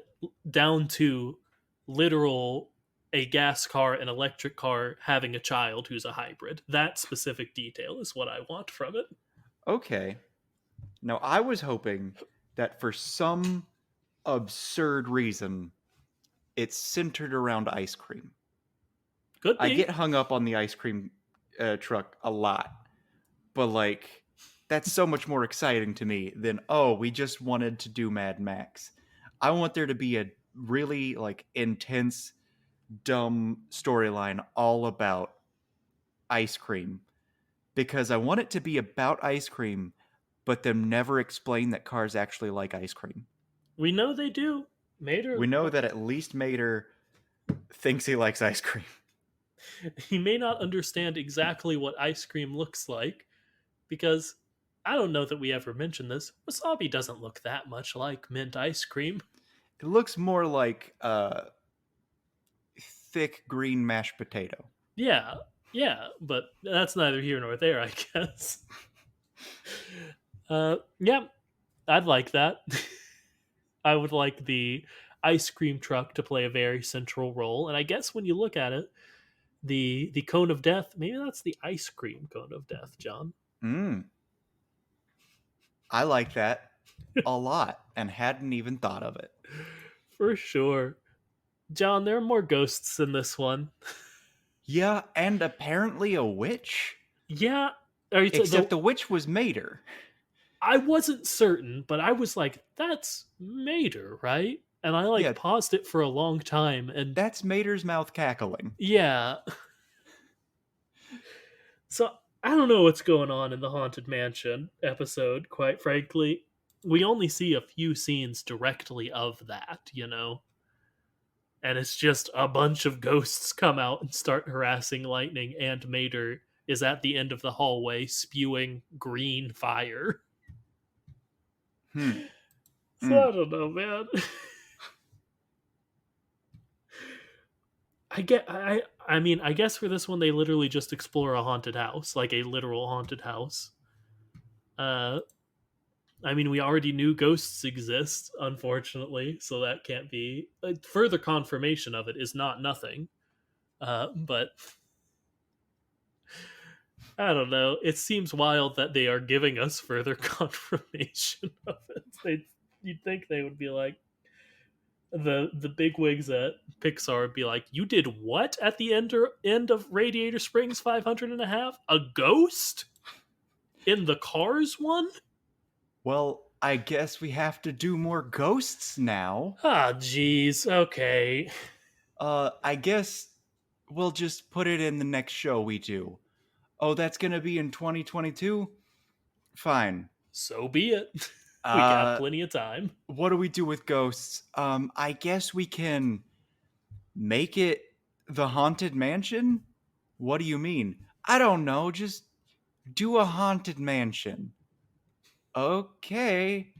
down to literal a gas car and electric car having a child who's a hybrid. That specific detail is what I want from it. Okay. Now, I was hoping that for some absurd reason, it's centered around ice cream. Could I be. get hung up on the ice cream truck a lot, but like, that's so much more exciting to me than, oh, we just wanted to do Mad Max. I want there to be a really like intense, dumb storyline all about ice cream because I want it to be about ice cream, but them never explain that cars actually like ice cream. We know they do. We Mater, know that at least Mater thinks he likes ice cream. he may not understand exactly what ice cream looks like because I don't know that we ever mentioned this. Wasabi doesn't look that much like mint ice cream. It looks more like thick green mashed potato. Yeah, yeah, but that's neither here nor there, I guess. Yeah, I'd like that. I would like the ice cream truck to play a very central role, and I guess when you look at it, the cone of death, maybe that's the ice cream cone of death, John. Mm, I like that a lot and hadn't even thought of it. For sure. John, there are more ghosts in this one. Yeah, and apparently a witch. Yeah, are you Except the witch was Mater. I wasn't certain, but I was like, that's Mater, right? And I like Yeah, paused it for a long time and that's Mater's mouth cackling. yeah. So I don't know what's going on in the Haunted Mansion episode, quite frankly. We only see a few scenes directly of that, you know? And it's just a bunch of ghosts come out and start harassing Lightning, and Mater is at the end of the hallway spewing green fire. Hmm. So I don't know, man. I guess for this one they literally just explore a haunted house, like a literal haunted house. Uh I mean, we already knew ghosts exist, unfortunately, so that can't be further confirmation of it is not nothing. But I don't know. It seems wild that they are giving us further confirmation of it. You'd think they would be like the bigwigs at Pixar would be like, "You did what at the end of Radiator Springs 500 and a half? A ghost in the Cars one? Well, I guess we have to do more ghosts now. Ah, jeez. Okay, I guess we'll just put it in the next show we do. Oh, that's gonna be in 2022? Fine. so be it. We got Uh, plenty of time. what do we do with ghosts? I guess we can make it the Haunted Mansion? What do you mean? I don't know, just do a Haunted Mansion. Okay,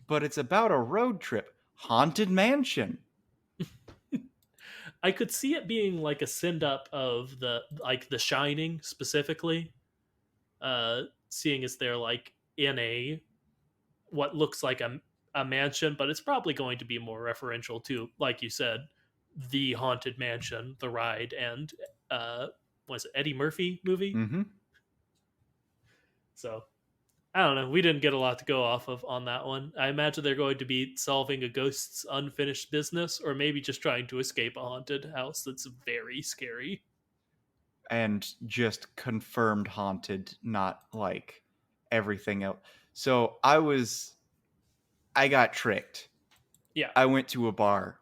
but it's about a road trip. Haunted Mansion. I could see it being like a send up of the Shining specifically. Seeing as they're like in a what looks like a mansion, but it's probably going to be more referential to, like you said, the Haunted Mansion, the ride, and was it Eddie Murphy movie? Mm-hmm. So I don't know. We didn't get a lot to go off of on that one. I imagine they're going to be solving a ghost's unfinished business, or maybe just trying to escape a haunted house that's very scary. And just confirmed haunted, not like everything else. So I got tricked. Yeah. I went to a bar.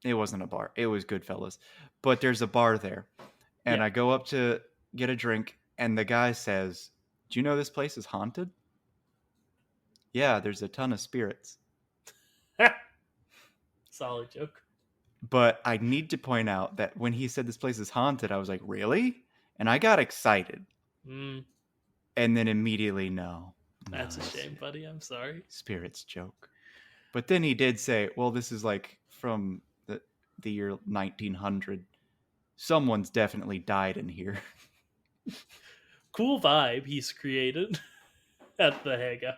It wasn't a bar. It was Goodfellas. But there's a bar there. And Yeah. I go up to get a drink, and the guy says, "Do you know this place is haunted?" Yeah, there's a ton of spirits. Solid joke. But I need to point out that when he said this place is haunted, I was like, "Really?" And I got excited. Mm, And then immediately, no. that's a It's shame, buddy. I'm sorry. spirits joke. But then he did say, well, this is like from the year 1900. Someone's definitely died in here. Cool vibe he's created at the hangout.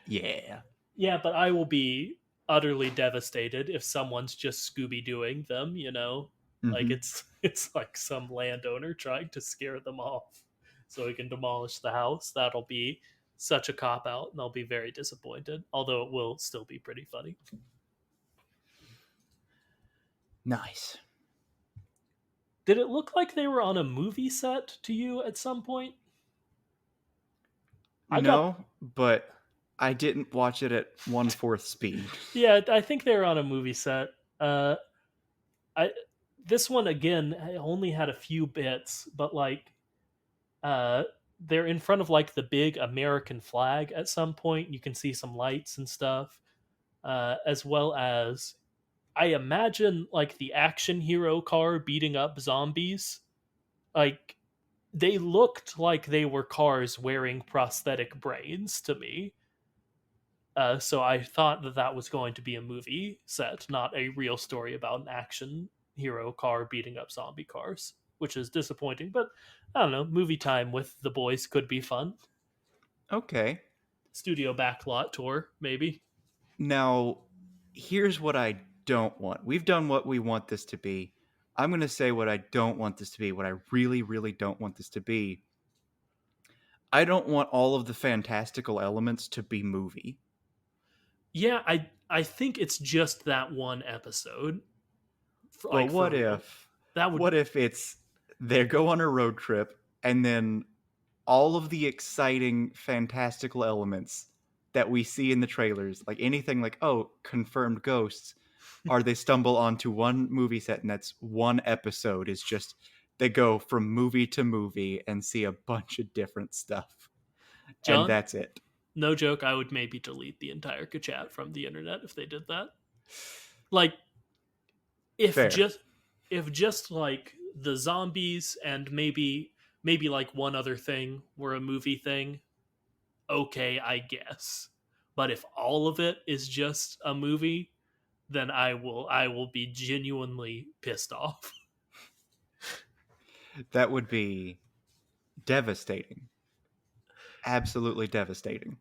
Yeah. Yeah, but I will be utterly devastated if someone's just Scooby Dooing them, you know? Like Mm-hmm. it's like some landowner trying to scare them off so he can demolish the house. That'll be such a cop out and I'll be very disappointed. Although it will still be pretty funny. Nice. Did it look like they were on a movie set to you at some point? I got No, but I didn't watch it at 1/4 speed. Yeah, I think they were on a movie set. I This one again only had a few bits, but like uh they're in front of like the big American flag at some point. You can see some lights and stuff, as well as I imagine like the action hero car beating up zombies. Like they looked like they were cars wearing prosthetic brains to me. So I thought that that was going to be a movie set, not a real story about an action hero car beating up zombie cars, which is disappointing. But I don't know, movie time with the boys could be fun. Okay. Studio backlot tour, maybe. Now, here's what I don't want. We've done what we want this to be. I'm going to say what I don't want this to be, what I really, really don't want this to be. I don't want all of the fantastical elements to be movie. Yeah, I think it's just that one episode. But Like for real, that would. what if it's they go on a road trip and then all of the exciting fantastical elements that we see in the trailers, like anything like, oh, confirmed ghosts, or they stumble onto one movie set and that's one episode is just they go from movie to movie and see a bunch of different stuff. And John, that's it. no joke, I would maybe delete the entire chat from the internet if they did that. Like if Fair. just if just like the zombies and maybe like one other thing were a movie thing, okay, I guess. But if all of it is just a movie, then I will be genuinely pissed off. That would be devastating. Absolutely devastating.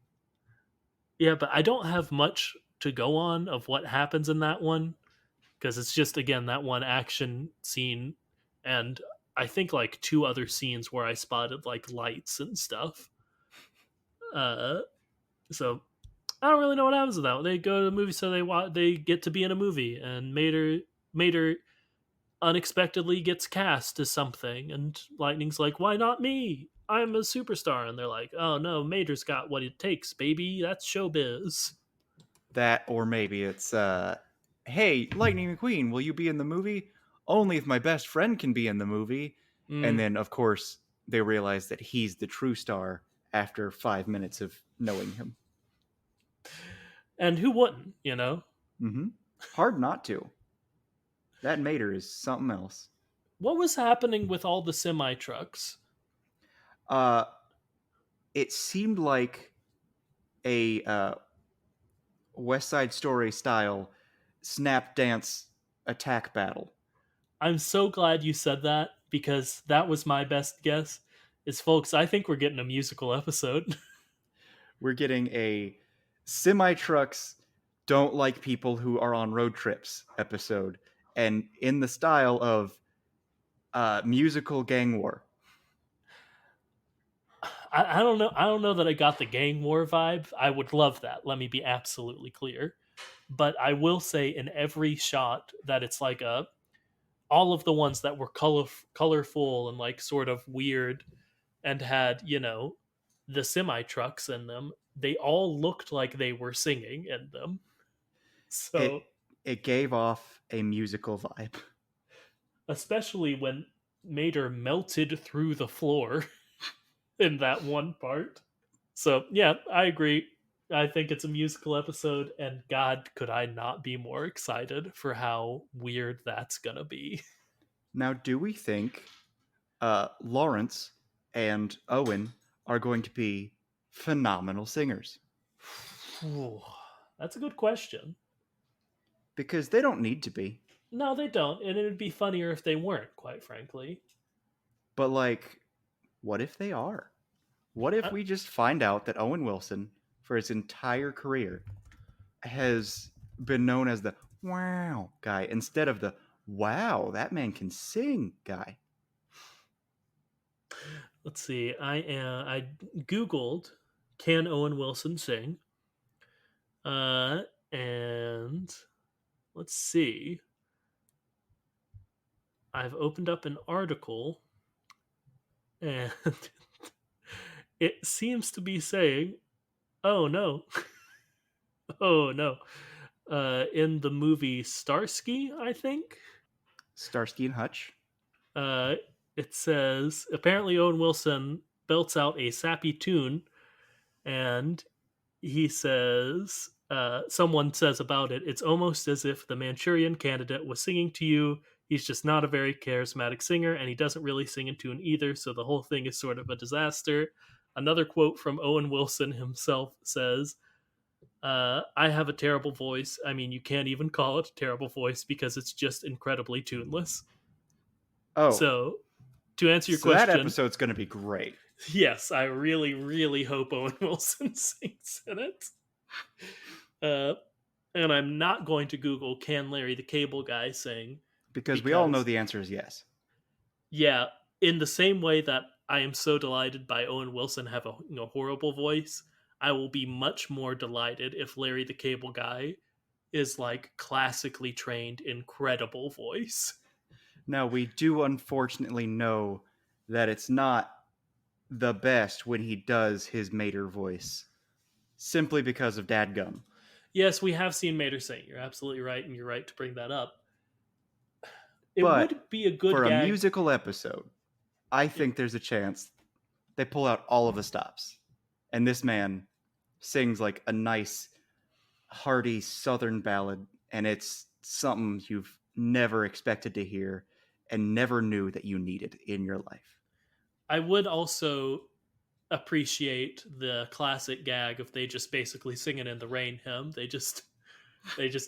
Yeah, but I don't have much to go on of what happens in that one because it's just again that one action scene and I think like two other scenes where I spotted like lights and stuff. Uh so I don't really know what happens with that one. They go to the movie, so they get to be in a movie, and Mater unexpectedly gets cast as something, and Lightning's like, "Why not me? I'm a superstar." And they're like, "Oh no, Mater's got what it takes, baby. That's showbiz." That, or maybe it's, hey, Lightning McQueen, will you be in the movie? Only if my best friend can be in the movie. And Mm. then, of course, they realize that he's the true star after 5 minutes of knowing him. And who wouldn't, you know? Mm-hmm. Hard not to. That Mater is something else. What was happening with all the semi trucks? Uh, it seemed like a West Side Story style snap dance attack battle. I'm so glad you said that because that was my best guess. Is folks, I think we're getting a musical episode. We're getting a semi trucks don't like people who are on road trips episode, and in the style of musical gang war. I don't know. I don't know that I got the gang war vibe. I would love that. Let me be absolutely clear. But I will say in every shot that it's like a all of the ones that were colorful and like sort of weird and had, you know, the semi trucks in them, they all looked like they were singing in them. So, it gave off a musical vibe. especially when Mater melted through the floor in that one part. So, yeah, I agree. I think it's a musical episode, and God, could I not be more excited for how weird that's gonna be. Now, do we think Lawrence and Owen are going to be phenomenal singers? Ooh, that's a good question. Because they don't need to be. No, they don't, and it would be funnier if they weren't, quite frankly. But, like, what if they are? What if I, we just find out that Owen Wilson, for his entire career, has been known as the wow guy instead of the wow, that man can sing guy? let's see. I googled can Owen Wilson sing, uh, and let's see. I've opened up an article, and it seems to be saying, "Oh no, oh no." In the movie Starsky, I think, Starsky and Hutch. uh, it says apparently Owen Wilson belts out a sappy tune, and he says, someone says about it, it's almost as if the Manchurian Candidate was singing to you. He's just not a very charismatic singer, and he doesn't really sing in tune either, so the whole thing is sort of a disaster. Another quote from Owen Wilson himself says, I have a terrible voice. I mean, you can't even call it a terrible voice because it's just incredibly tuneless. Oh, So, to answer your so that question, episode's going to be great. yes, I really, really hope Owen Wilson sings in it. Uh, and I'm not going to Google "Can Larry the Cable Guy sing?" Because we all know because, the answer is yes. yeah, in the same way that I am so delighted by Owen Wilson have a horrible voice, I will be much more delighted if Larry the Cable Guy is like classically trained, incredible voice. Now, we do unfortunately know that it's not the best when he does his Mater voice, simply because of Dadgum. Yes, we have seen Mater sing. You're absolutely right, and you're right to bring that up. It But would be a good for a gag. musical episode, I think there's a chance they pull out all of the stops. And this man sings like a nice, hearty Southern ballad, and it's something you've never expected to hear and never knew that you needed in your life. I would also appreciate the classic gag of they just basically singing in the rain hymn. They just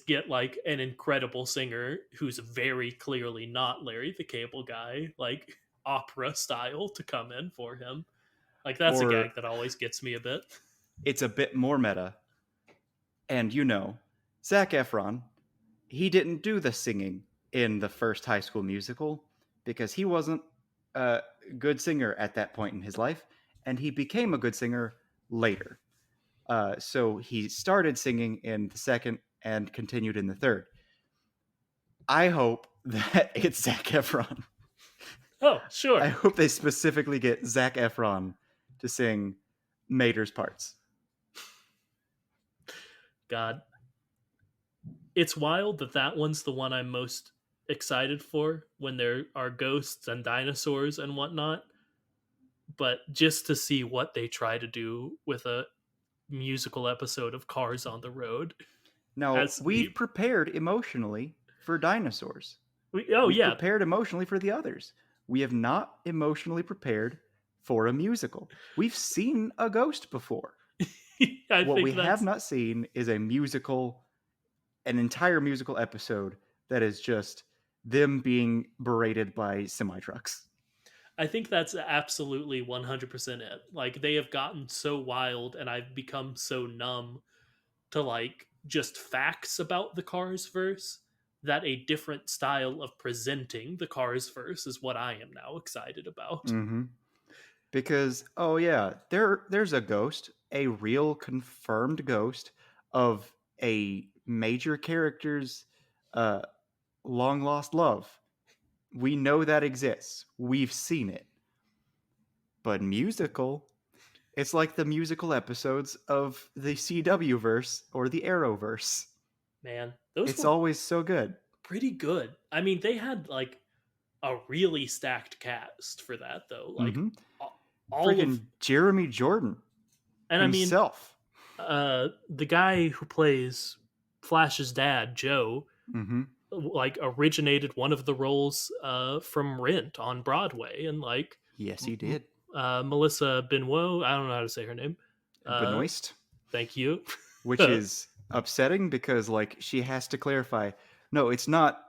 get like an incredible singer who's very clearly not Larry the Cable Guy, like opera style, to come in for him. Like that's a Or gag that always gets me a bit. it's a bit more meta, and Zac Efron, he didn't do the singing in the first High School Musical because he wasn't a good singer at that point in his life, and he became a good singer later. So he started singing in the second and continued in the third. I hope that it's Zac Efron. Oh, sure. I hope they specifically get Zac Efron to sing Mater's parts. God. It's wild that that one's the one I'm most excited for when there are ghosts and dinosaurs and whatnot. But just to see what they try to do with a musical episode of Cars on the Road Now, as we've prepared emotionally for dinosaurs. oh We've yeah, prepared emotionally for the others. We have not emotionally prepared for a musical. We've seen a ghost before. I What think we that's have not seen is a musical, an entire musical episode that is just them being berated by semi trucks. I think that's absolutely 100% it. Like they have gotten so wild and I've become so numb to like just facts about the Cars verse that a different style of presenting the Cars verse is what I am now excited about. Mm-hmm. Because oh yeah, there's a ghost, a real confirmed ghost of a major character's uh, long lost love. We know that exists. We've seen it. But musical, it's like the musical episodes of the CW verse or the Arrowverse. Man, those It's were always so good. pretty good. I mean, they had like a really stacked cast for that though. Like Mm-hmm. all of, Freaking Jeremy Jordan and I mean, himself. the guy who plays Flash's dad, Joe, Mm-hmm. like originated one of the roles from Rent on Broadway, and like Yes, he did. Melissa Benoist, I don't know how to say her name. Uh, Benoist, thank you. which is upsetting because like she has to clarify. No, it's not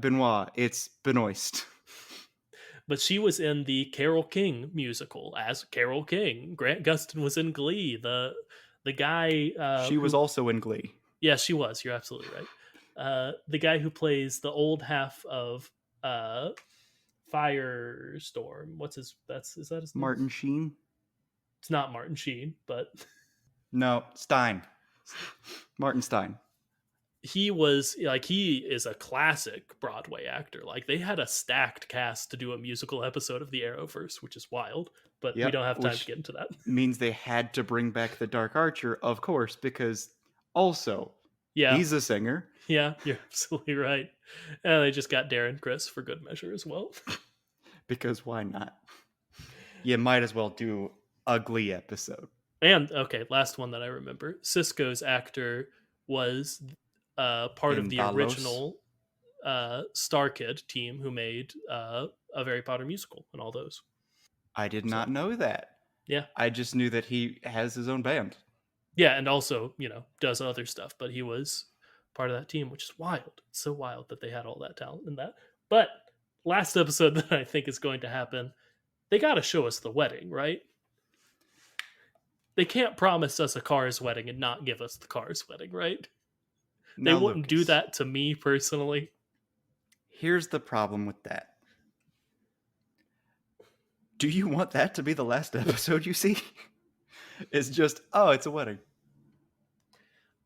Benoit. It's Benoist. But she was in the Carole King musical as Carole King. Grant Gustin was in Glee. The guy She was who, also in Glee. yeah, she was. You're absolutely right. The guy who plays the old half of uh, Firestorm. What's his? That's is that his name? Martin Sheen. It's not Martin Sheen, but No, Stein. Martin Stein. he was like he is a classic Broadway actor. Like they had a stacked cast to do a musical episode of the Arrowverse, which is wild. But we Yep, don't have time to which get into that. means they had to bring back the Dark Archer, of course, because also Yeah, he's a singer. yeah, you're absolutely right. And they just got Darren Criss for good measure as well. Because why not? You might as well do a Glee episode. And okay, last one that I remember, Cisco's actor was part of In the Dalos. original Star Kid team who made a Harry Potter musical and all those. I did not know that. Yeah. I just knew that he has his own band. Yeah, and also, does other stuff, but he was part of that team, which is wild. It's so wild that they had all that talent in that. But last episode that I think is going to happen, they got to show us the wedding, right? They can't promise us a Cars wedding and not give us the Cars wedding, right? They Now, wouldn't do Lucas, that to me personally. here's the problem with that. Do you want that to be the last episode you see? It's just, oh, it's a wedding.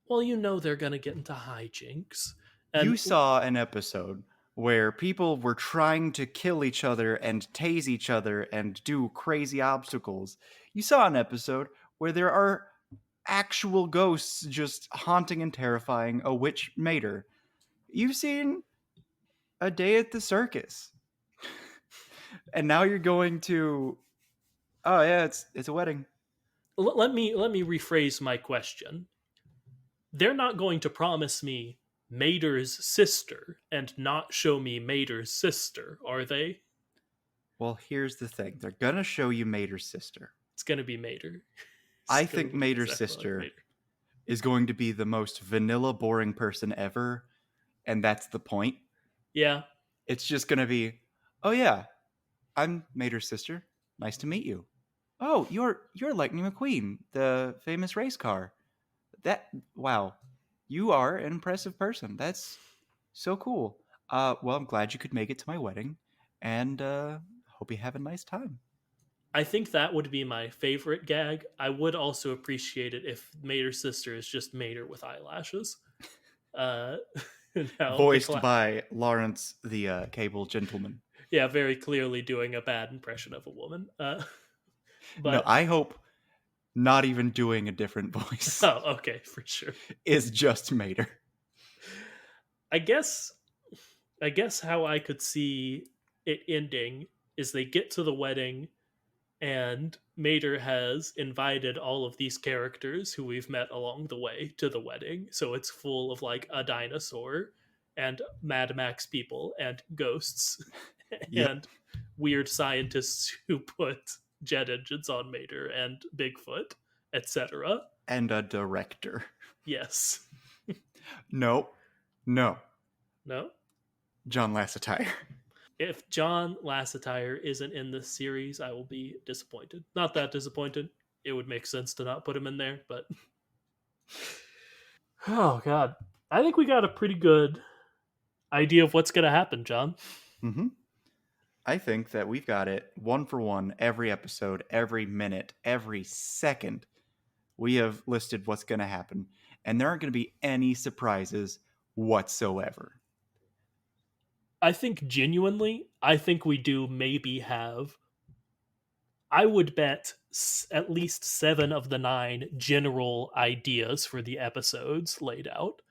Well, they're going to get into hijinks. You saw an episode where people were trying to kill each other and tase each other and do crazy obstacles. You saw an episode where there are actual ghosts just haunting and terrifying a witch mater. You've seen A Day at the Circus. And now you're going to, oh yeah, it's a wedding. Let me rephrase my question. They're not going to promise me Mater's sister and not show me Mater's sister, are they? Well, here's the thing. They're going to show you Mater's sister. It's going to be Mater. I think Mater's sister is going to be the most vanilla, boring person ever, and that's the point. Yeah. It's just going to be, oh yeah, I'm Mater's sister. Nice to meet you. Oh, you're Lightning McQueen, the famous race car. Wow, you are an impressive person. That's so cool. Well, I'm glad you could make it to my wedding, and hope you have a nice time. I think that would be my favorite gag. I would also appreciate it if Mater's sister is just Mater with eyelashes. Voiced by Lawrence, the cable gentleman. Yeah, very clearly doing a bad impression of a woman. But no, I hope not even doing a different voice. Oh, okay, for sure. Is just Mater. I guess how I could see it ending is they get to the wedding and Mater has invited all of these characters who we've met along the way to the wedding. So it's full of like a dinosaur and Mad Max people and ghosts and weird scientists who put jet engines on Mater and Bigfoot, etc. And a director. Yes. No. John Lasseter. If John Lasseter isn't in this series, I will be disappointed. Not that disappointed. It would make sense to not put him in there, but oh god, I think we got a pretty good idea of what's going to happen, John. Mm-hmm. I think that we've got it one for one every episode, every minute, every second. We have listed what's going to happen, and there aren't going to be any surprises whatsoever. I think genuinely, we do maybe have, I would bet at least 7 of the 9 general ideas for the episodes laid out.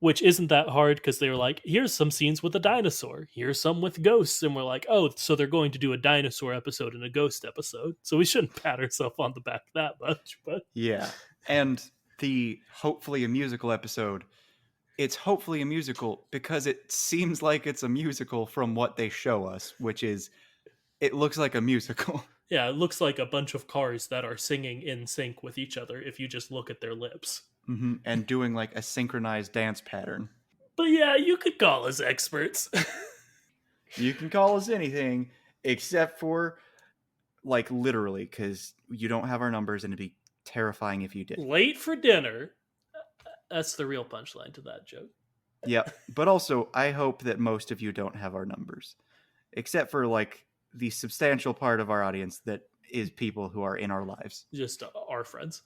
which isn't that hard because they were like, here's some scenes with a dinosaur, here's some with ghosts, and we're like, oh, so they're going to do a dinosaur episode and a ghost episode, so we shouldn't pat ourselves on the back that much. But yeah, and the hopefully a musical episode, it's hopefully a musical because it seems like it's a musical from what they show us, which is it looks like a musical. yeah, it looks like a bunch of cars that are singing in sync with each other if you just look at their lips. Mm-hmm. And doing like a synchronized dance pattern. But yeah, you could call us experts. You can call us anything except for like literally, because you don't have our numbers and it'd be terrifying if you did. Late for dinner. That's the real punchline to that joke. Yep. But also, I hope that most of you don't have our numbers, except for like the substantial part of our audience that is people who are in our lives. Just our friends.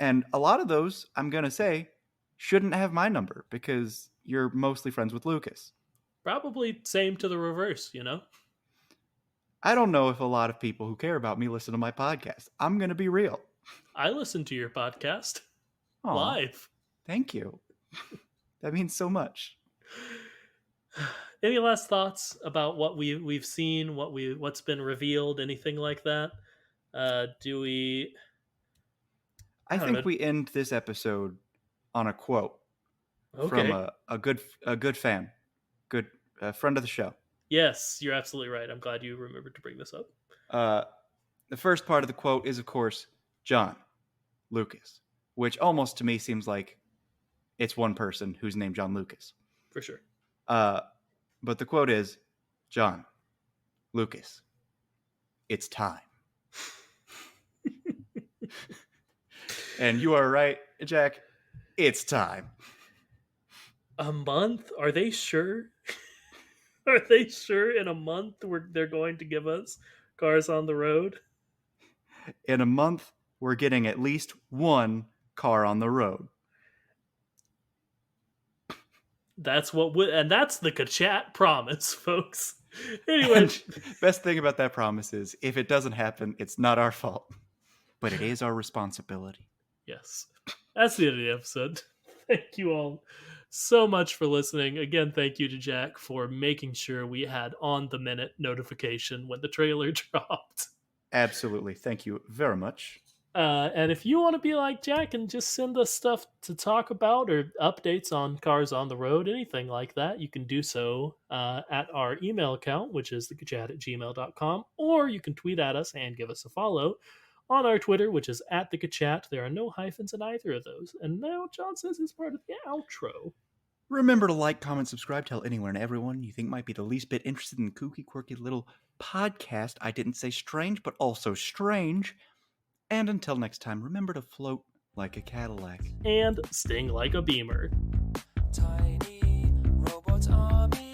And a lot of those, I'm going to say, shouldn't have my number because you're mostly friends with Lucas. Probably same to the reverse, you know? I don't know if a lot of people who care about me listen to my podcast. I'm going to be real. I listen to your podcast. Aww, live. Thank you. That means so much. Any last thoughts about what we've seen, what's been revealed, anything like that? Do we? I think we end this episode on a quote from a good fan, good friend of the show. Yes, you're absolutely right. I'm glad you remembered to bring this up. The first part of the quote is, of course, John Lucas, which almost to me seems like it's one person who's named John Lucas. For sure. But the quote is, John Lucas, it's time. And you are right, Jack. It's time. A month? Are they sure? Are they sure in a month they're going to give us Cars on the Road? In a month, we're getting at least one car on the road. That's and that's the Kachat promise, folks. Anyway, and best thing about that promise is if it doesn't happen, it's not our fault, but it is our responsibility. Yes, that's the end of the episode. Thank you all so much for listening. Again, thank you to Jack for making sure we had on-the-minute notification when the trailer dropped. Absolutely. Thank you very much. And if you want to be like Jack and just send us stuff to talk about or updates on Cars on the Road, anything like that, you can do so at our email account, which is thekachat@gmail.com, or you can tweet at us and give us a follow on our Twitter, which is @thekachat. There are no hyphens in either of those. And now John says it's part of the outro. Remember to like, comment, subscribe, tell anyone and everyone you think might be the least bit interested in the kooky, quirky little podcast. I didn't say strange, but also strange. And until next time, remember to float like a Cadillac. And sting like a Beamer. Tiny robot army.